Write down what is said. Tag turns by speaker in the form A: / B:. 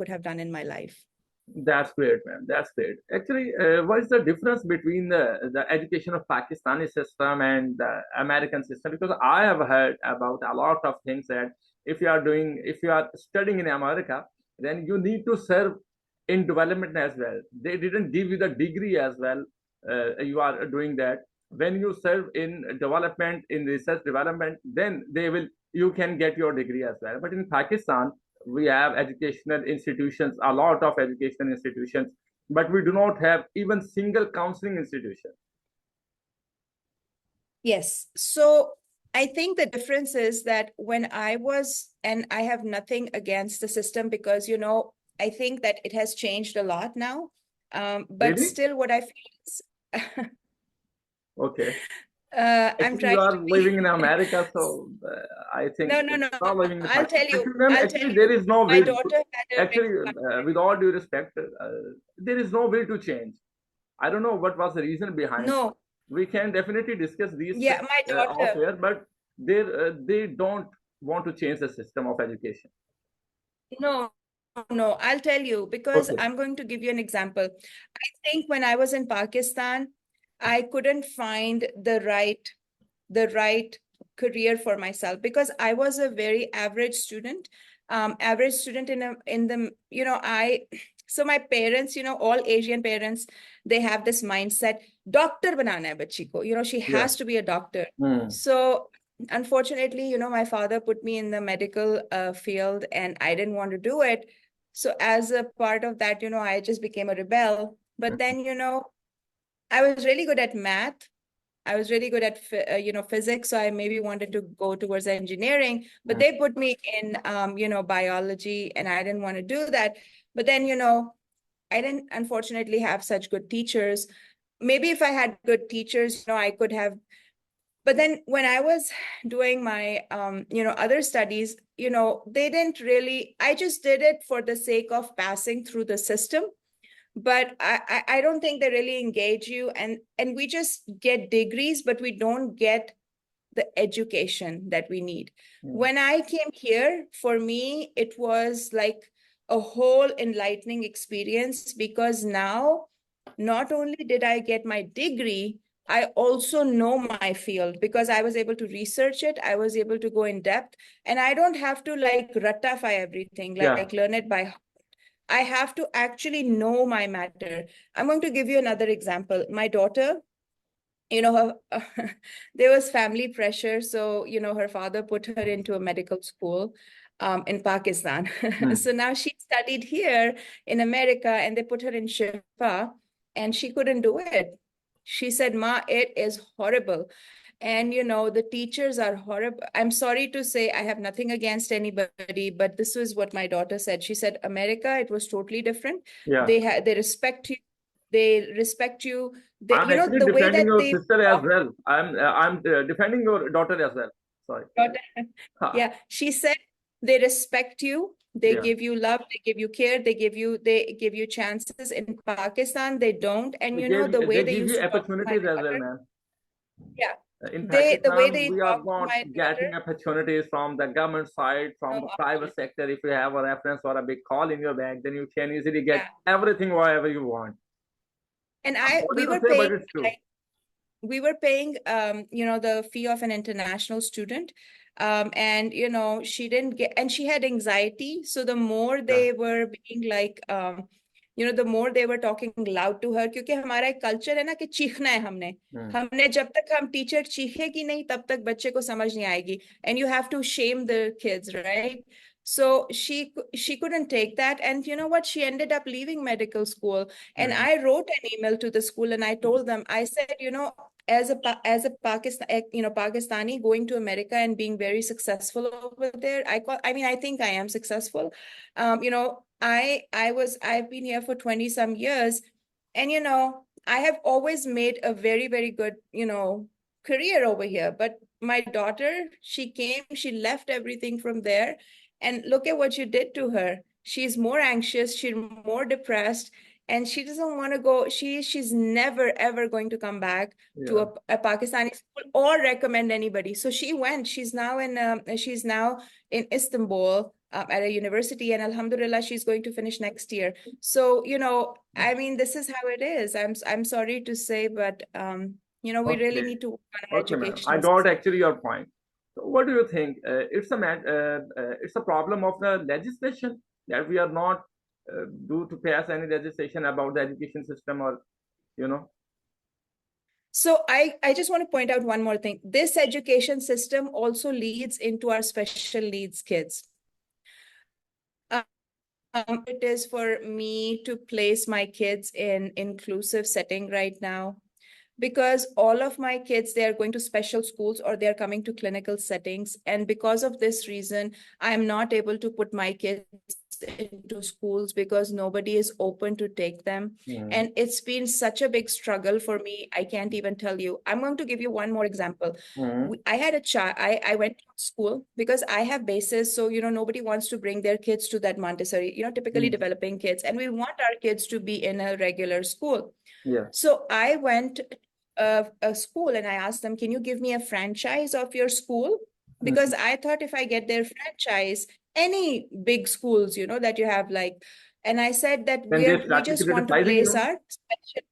A: could have done in my life.
B: That's great, man. That's great. Actually, what is the difference between the education of Pakistani system and the American system? Because I have heard about a lot of things that if you are studying in America, then you need to serve in development as well. They didn't give you the degree as well. You are doing that. When you serve in development, in research development, then you can get your degree as well. But in Pakistan, we have educational institutions, a lot of educational institutions, but we do not have even single counseling institution.
A: Yes. So I think the difference is that when I was, and I have nothing against the system because, I think that it has changed a lot now. But
B: Really?
A: still what I feel is,
B: Okay.
A: I'm
B: Actually, you
A: trying
B: are
A: to
B: living in
A: be.
B: America, so I think
A: No, no, no.
B: not living in
A: I'll
B: Pakistan.
A: tell you.
B: Actually, ma'am,
A: I'll tell
B: actually, there
A: you.
B: is no
A: My
B: will.
A: daughter had a very
B: Actually,
A: fun
B: with all due respect, there is no will to change. I don't know what was the reason behind.
A: No.
B: We can definitely discuss these
A: Yeah,
B: things
A: my
B: off
A: daughter.
B: air, but they don't want to change the system of education.
A: No, no, I'll tell you because
B: Okay.
A: I'm going to give you an example. I think when I was in Pakistan, I couldn't find the right career for myself because I was a very average student. Average student in the, so my parents, all Asian parents, they have this mindset, doctor banana hai bachchi ko, she
B: Yeah.
A: has to be a doctor.
B: Hmm.
A: So unfortunately, my father put me in the medical field and I didn't want to do it. So as a part of that, I just became a rebel. But then, I was really good at math. I was really good at physics, so I maybe wanted to go towards engineering, but they put me in biology, and I didn't want to do that. But then I didn't unfortunately have such good teachers. Maybe if I had good teachers, I could have. But then when I was doing my other studies, they didn't really. I just did it for the sake of passing through the system, but I don't think they really engage you, and we just get degrees, but we don't get the education that we need. When I came here, for me it was like a whole enlightening experience because now not only did I get my degree, I also know my field because I was able to research it, I was able to go in depth, and I don't have to like ratify everything,
B: Yeah.
A: like learn it by heart. I have to actually know my matter. I'm going to give you another example. My daughter, there was family pressure. So, her father put her into a medical school in Pakistan. So now she studied here in America and they put her in Shifa and she couldn't do it. She said, Ma, it is horrible. And the teachers are horrible. I'm sorry to say, I have nothing against anybody, but this is what my daughter said. She said, America, it was totally different.
B: Yeah.
A: They respect you. They respect you.
B: I'm actually
A: The way
B: defending
A: that
B: your
A: they
B: sister as
A: talk.
B: well. I'm defending your daughter as well. Sorry.
A: Daughter,
B: Ha.
A: yeah, she said they respect you. They
B: Yeah.
A: give you love. They give you care. They give you chances. In Pakistan, they don't. And the way
B: They
A: they
B: give
A: used
B: you
A: to talk to my
B: opportunities as well,
A: daughter.
B: man.
A: Yeah,
B: In
A: the way
B: Pakistan,
A: they
B: we are
A: talk to
B: not
A: my
B: getting
A: daughter.
B: opportunities from the government side, from
A: No,
B: the private sector. If you have a reference or a big call in your bag, then you can easily get
A: yeah.
B: everything whatever you want.
A: And
B: I'm
A: we
B: sorry to
A: were
B: say,
A: paying
B: but it's true.
A: like the fee of an international student. And she didn't get, and she had anxiety. So the more
B: Yeah.
A: they were being like, the more they were talking loud to her, क्योंकि हमारा एक culture है ना कि चीखना है हमने
B: Hmm.
A: हमने जब तक हम टीचर चीखेगी नहीं तब तक बच्चे को समझ नहीं आएगी, and you have to shame the kids, right? So she couldn't take that, and you know what, she ended up leaving medical school. And
B: Hmm.
A: I wrote an email to the school and I told them, I said, as a Pakistani going to America and being very successful over there, I think I am successful. I've been here for 20 some years, and I have always made a very, very good, career over here. But my daughter, she left everything from there, and look at what you did to her. She's more anxious, she's more depressed, and she doesn't want to go. She's never ever going to come back to
B: Yeah.
A: a Pakistani school or recommend anybody. So she went. She's now in Istanbul, at a university, and alhamdulillah, she's going to finish next year. So, I mean, this is how it is. I'm sorry to say, but we really
B: Okay.
A: need to work on our
B: Okay, ma'am. I
A: educational
B: got
A: system.
B: actually your point. So what do you think? It's a problem of the legislation that we are not do to pass any legislation about the education system, or you know.
A: So I just want to point out one more thing. This education system also leads into our special needs kids. It is for me to place my kids in inclusive setting right now, because all of my kids, they are going to special schools or they're coming to clinical settings. And because of this reason, I'm not able to put my kids into schools because nobody is open to take them.
B: Hmm.
A: And it's been such a big struggle for me. I can't even tell you. I'm going to give you one more example.
B: Hmm.
A: I had a child, I went to school because I have bases. So, nobody wants to bring their kids to that Montessori, typically
B: Hmm.
A: developing kids. And we want our kids to be in a regular school.
B: Yeah.
A: So I went a school and I asked them, can you give me a franchise of your school? Because I thought if I get their franchise, any big schools, that you have, like, and I said that
B: Then they
A: we
B: start
A: just want to
B: criticizing
A: place
B: you.
A: our special